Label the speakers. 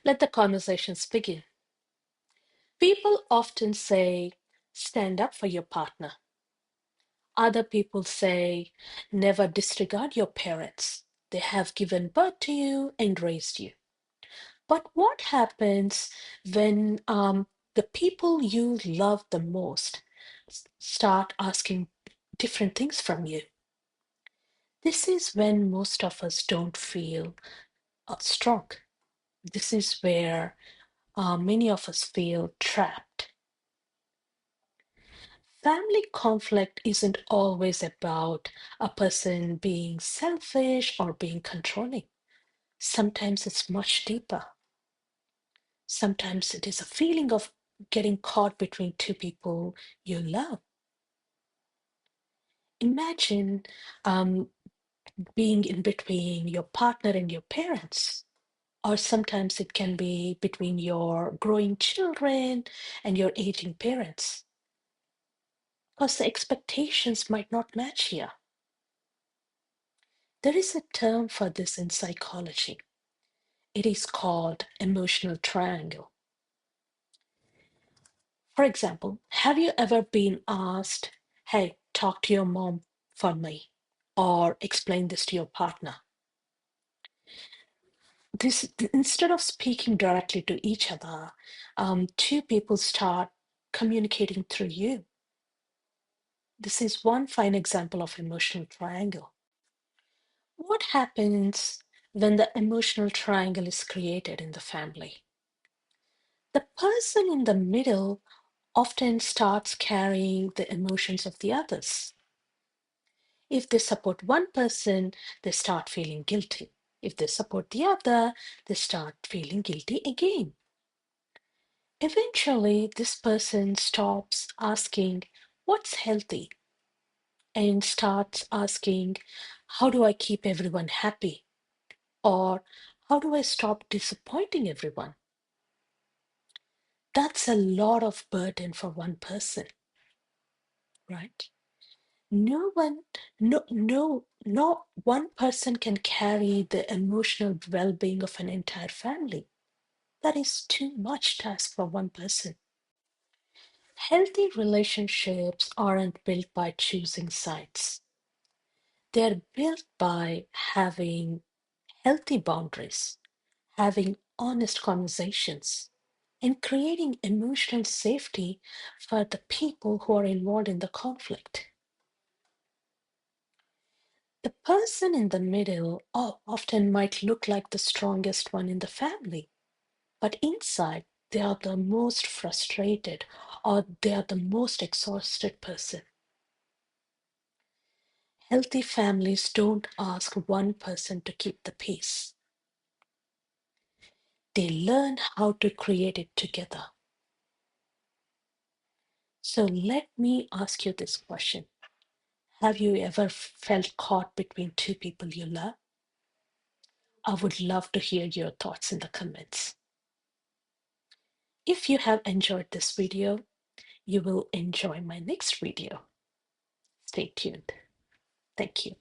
Speaker 1: Let the conversations begin. People often say, stand up for your partner. Other people say, never disregard your parents. They have given birth to you and raised you. But what happens when the people you love the most start asking different things from you? This is when most of us don't feel strong. This is where many of us feel trapped. Family conflict isn't always about a person being selfish or being controlling. Sometimes it's much deeper. Sometimes it is a feeling of getting caught between two people you love. Imagine um, being in between your partner and your parents, or sometimes it can be between your growing children and your aging parents, because the expectations might not match here. There is a term for this in psychology. It is called emotional triangle. For example, have you ever been asked, hey, talk to your mom for me, or explain this to your partner? This instead of speaking directly to each other, two people start communicating through you. This is one fine example of emotional triangle. What happens when the emotional triangle is created in the family? The person in the middle often starts carrying the emotions of the others. If they support one person, they start feeling guilty. If they support the other, they start feeling guilty again. Eventually, this person stops asking, what's healthy? And starts asking, how do I keep everyone happy? Or how do I stop disappointing everyone? That's a lot of burden for one person, right? No one, no one person can carry the emotional well-being of an entire family. That is too much task for one person. Healthy relationships aren't built by choosing sides. They're built by having healthy boundaries, having honest conversations, and creating emotional safety for the people who are involved in the conflict. The person in the middle often might look like the strongest one in the family, but inside they are the most frustrated or they are the most exhausted person. Healthy families don't ask one person to keep the peace. They learn how to create it together. So let me ask you this question. Have you ever felt caught between two people you love? I would love to hear your thoughts in the comments. If you have enjoyed this video, you will enjoy my next video. Stay tuned. Thank you.